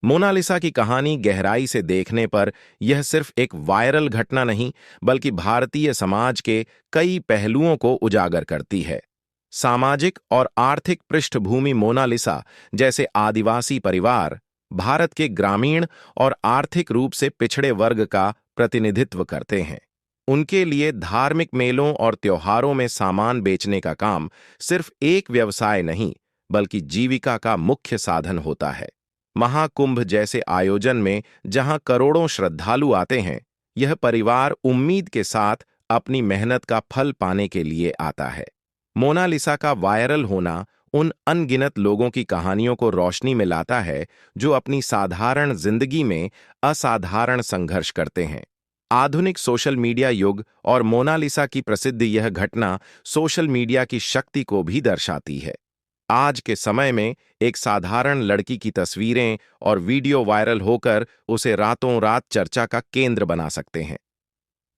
Mona Lisa की कहानी गहराई से देखने पर यह सिर्फ एक वायरल घटना नहीं, बल्कि भारतीय समाज के कई पहलुओं को उजागर करती है। सामाजिक और आर्थिक पृष्ठभूमि मोनालिसा जैसे आदिवासी परिवार भारत के ग्रामीण और आर्थिक रूप से पिछड़े वर्ग का प्रतिनिधित्व करते हैं। उनके लिए धार्मिक मेलों और त्योहारों में सामान बेचने का काम सिर्फ एक व्यवसाय नहीं, बल्कि जीविका का मुख्य साधन होता है। महाकुंभ जैसे आयोजन में जहां करोड़ों श्रद्धालु आते हैं, यह परिवार उम्मीद के साथ अपनी मेहनत का फल पाने के लिए आता है। मोनालिसा का वायरल होना उन अनगिनत लोगों की कहानियों को रोशनी में लाता है जो अपनी साधारण जिंदगी में असाधारण संघर्ष करते हैं। आधुनिक सोशल मीडिया युग और मोनालिसा की प्रसिद्धि यह घटना सोशल मीडिया की शक्ति को भी दर्शाती है। आज के समय में एक साधारण लड़की की तस्वीरें और वीडियो वायरल होकर उसे रातों रात चर्चा का केंद्र बना सकते हैं।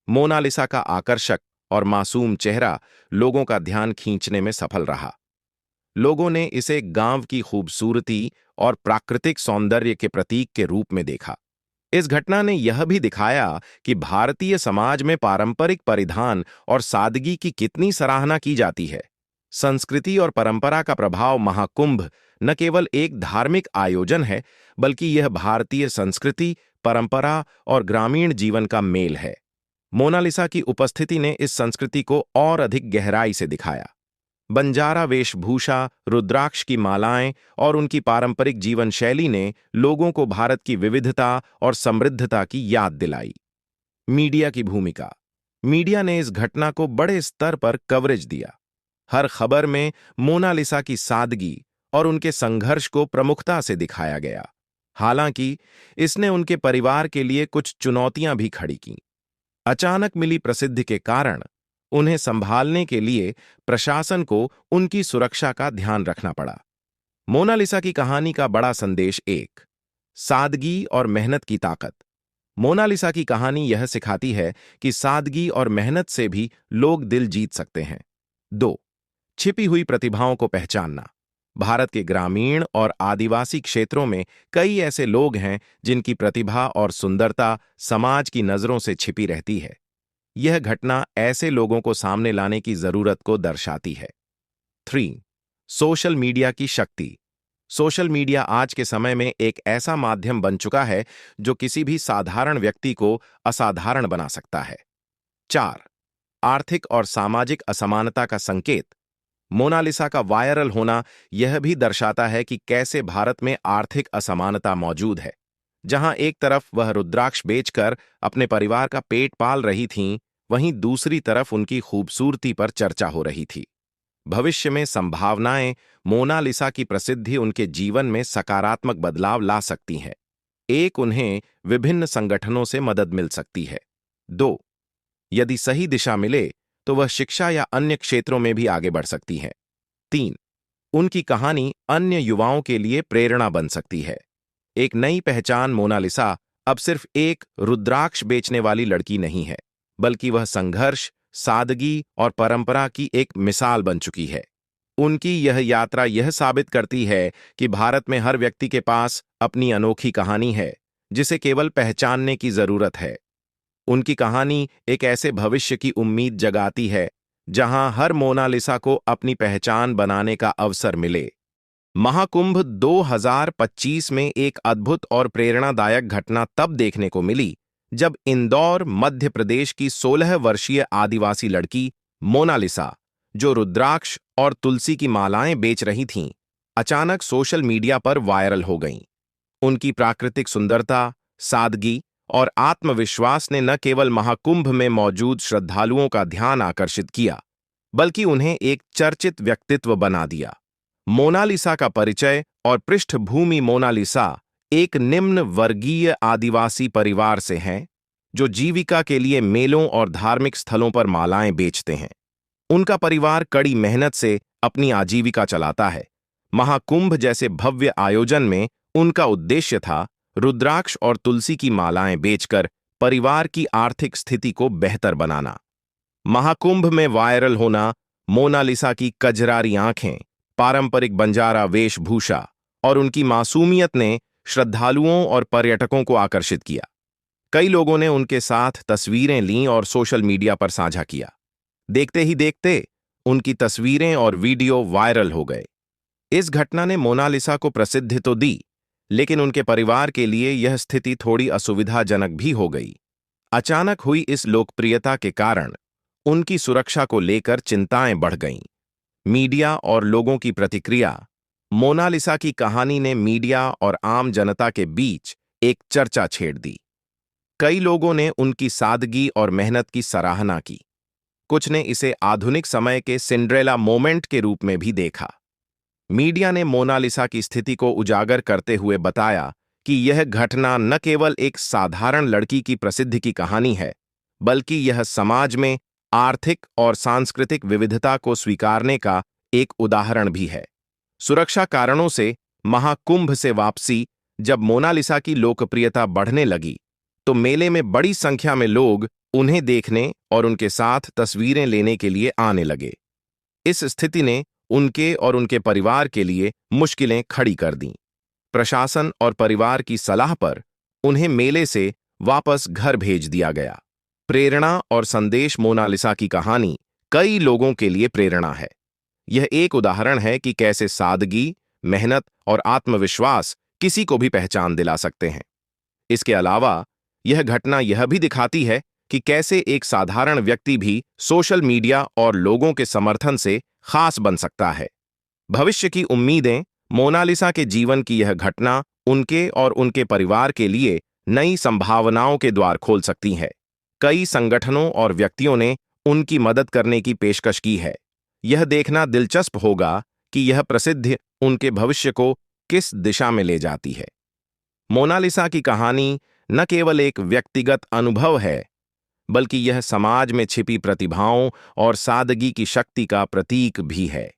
मोनालिसा का आकर्षक और मासूम चेहरा लोगों का ध्यान खींचने में सफल रहा। लोगों ने इसे गांव की खूबसूरती और प्राकृतिक सौंदर्य के प्रतीक के रूप में देखा। इस घटना ने यह भी दिखाया कि भारतीय समाज में पारंपरिक परिधान और सादगी की कितनी सराहना की जाती है। संस्कृति और परंपरा का प्रभाव महाकुंभ न केवल एक धार्मिक आयोजन है, बल्कि यह भारतीय संस्कृति, परंपरा और ग्रामीण जीवन का मेल है। मोनालिसा की उपस्थिति ने इस संस्कृति को और अधिक गहराई से दिखाया। बंजारा वेशभूषा, रुद्राक्ष की मालाएं और उनकी पारंपरिक जीवन शैली ने लोगों को भारत की विविधता और समृद्धता की याद दिलाई। मीडिया की भूमिका। मीडिया ने इस घटना को बड़े स्तर पर कवरेज दिया। हर खबर में मोनालिसा की सादगी और उनके संघर्ष को प्रमुखता से दिखाया गया। हालांकि इसने उनके परिवार के लिए कुछ चुनौतियां भी खड़ी कीं। अचानक मिली प्रसिद्धि के कारण उन्हें संभालने के लिए प्रशासन को उनकी सुरक्षा का ध्यान रखना पड़ा। मोनालिसा की कहानी का बड़ा संदेश एक, सादगी और मेहनत की ताकत। मोनालिसा की कहानी यह सिखाती है कि सादगी और मेहनत से भी लोग दिल जीत सकते हैं। 2. छिपी हुई प्रतिभाओं को पहचानना। भारत के ग्रामीण और आदिवासी क्षेत्रों में कई ऐसे लोग हैं जिनकी प्रतिभा और सुंदरता समाज की नजरों से छिपी रहती है। यह घटना ऐसे लोगों को सामने लाने की जरूरत को दर्शाती है। 3. सोशल मीडिया की शक्ति। सोशल मीडिया आज के समय में एक ऐसा माध्यम बन चुका है जो किसी भी साधारण व्यक्ति को असाधारण बना सकता है। 4. आर्थिक और सामाजिक असमानता का संकेत। मोनालिसा का वायरल होना यह भी दर्शाता है कि कैसे भारत में आर्थिक असमानता मौजूद है। जहां एक तरफ वह रुद्राक्ष बेचकर अपने परिवार का पेट पाल रही थीं, वहीं दूसरी तरफ उनकी खूबसूरती पर चर्चा हो रही थी। भविष्य में संभावनाएं। मोनालिसा की प्रसिद्धि उनके जीवन में सकारात्मक बदलाव ला सकती हैं। एक, उन्हें विभिन्न संगठनों से मदद मिल सकती है। 2. यदि सही दिशा मिले तो वह शिक्षा या अन्य क्षेत्रों में भी आगे बढ़ सकती हैं। 3. उनकी कहानी अन्य युवाओं के लिए प्रेरणा बन सकती है। एक नई पहचान। मोनालिसा अब सिर्फ एक रुद्राक्ष बेचने वाली लड़की नहीं है, बल्कि वह संघर्ष, सादगी और परंपरा की एक मिसाल बन चुकी है। उनकी यह यात्रा यह साबित करती है कि भारत में हर व्यक्ति के पास अपनी अनोखी कहानी है, जिसे केवल पहचानने की जरूरत है। उनकी कहानी एक ऐसे भविष्य की उम्मीद जगाती है जहां हर मोनालिसा को अपनी पहचान बनाने का अवसर मिले। महाकुंभ 2025 में एक अद्भुत और प्रेरणादायक घटना तब देखने को मिली जब इंदौर, मध्य प्रदेश की 16 वर्षीय आदिवासी लड़की मोनालिसा, जो रुद्राक्ष और तुलसी की मालाएं बेच रही थीं, अचानक सोशल मीडिया पर वायरल हो गईं। उनकी प्राकृतिक सुंदरता, सादगी और आत्मविश्वास ने न केवल महाकुंभ में मौजूद श्रद्धालुओं का ध्यान आकर्षित किया, बल्कि उन्हें एक चर्चित व्यक्तित्व बना दिया। मोनालिसा का परिचय और पृष्ठभूमि। मोनालिसा एक निम्न वर्गीय आदिवासी परिवार से हैं, जो जीविका के लिए मेलों और धार्मिक स्थलों पर मालाएं बेचते हैं। उनका परिवार कड़ी मेहनत से अपनी आजीविका चलाता है। महाकुंभ जैसे भव्य आयोजन में उनका उद्देश्य था रुद्राक्ष और तुलसी की मालाएं बेचकर परिवार की आर्थिक स्थिति को बेहतर बनाना। महाकुंभ में वायरल होना। मोनालिसा की कजरारी आंखें, पारंपरिक बंजारा वेशभूषा और उनकी मासूमियत ने श्रद्धालुओं और पर्यटकों को आकर्षित किया। कई लोगों ने उनके साथ तस्वीरें लीं और सोशल मीडिया पर साझा किया। देखते ही देखते उनकी तस्वीरें और वीडियो वायरल हो गए। इस घटना ने मोनालिसा को प्रसिद्धि तो दी, लेकिन उनके परिवार के लिए यह स्थिति थोड़ी असुविधाजनक भी हो गई। अचानक हुई इस लोकप्रियता के कारण उनकी सुरक्षा को लेकर चिंताएं बढ़ गईं। मीडिया और लोगों की प्रतिक्रिया। मोनालिसा की कहानी ने मीडिया और आम जनता के बीच एक चर्चा छेड़ दी। कई लोगों ने उनकी सादगी और मेहनत की सराहना की। कुछ ने इसे आधुनिक समय के सिंड्रेला मोमेंट के रूप में भी देखा। मीडिया ने मोनालिसा की स्थिति को उजागर करते हुए बताया कि यह घटना न केवल एक साधारण लड़की की प्रसिद्धि की कहानी है, बल्कि यह समाज में आर्थिक और सांस्कृतिक विविधता को स्वीकारने का एक उदाहरण भी है। सुरक्षा कारणों से महाकुंभ से वापसी। जब मोनालिसा की लोकप्रियता बढ़ने लगी, तो मेले में बड़ी संख्या में लोग उन्हें देखने और उनके साथ तस्वीरें लेने के लिए आने लगे। इस स्थिति ने उनके और उनके परिवार के लिए मुश्किलें खड़ी कर दीं। प्रशासन और परिवार की सलाह पर उन्हें मेले से वापस घर भेज दिया गया। प्रेरणा और संदेश। मोनालिसा की कहानी कई लोगों के लिए प्रेरणा है। यह एक उदाहरण है कि कैसे सादगी, मेहनत और आत्मविश्वास किसी को भी पहचान दिला सकते हैं। इसके अलावा यह घटना यह भी दिखाती है कि कैसे एक साधारण व्यक्ति भी सोशल मीडिया और लोगों के समर्थन से खास बन सकता है। भविष्य की उम्मीदें। मोनालिसा के जीवन की यह घटना उनके और उनके परिवार के लिए नई संभावनाओं के द्वार खोल सकती है। कई संगठनों और व्यक्तियों ने उनकी मदद करने की पेशकश की है। यह देखना दिलचस्प होगा कि यह प्रसिद्धि उनके भविष्य को किस दिशा में ले जाती है। मोनालिसा की कहानी न केवल एक व्यक्तिगत अनुभव है, बल्कि यह समाज में छिपी प्रतिभाओं और सादगी की शक्ति का प्रतीक भी है।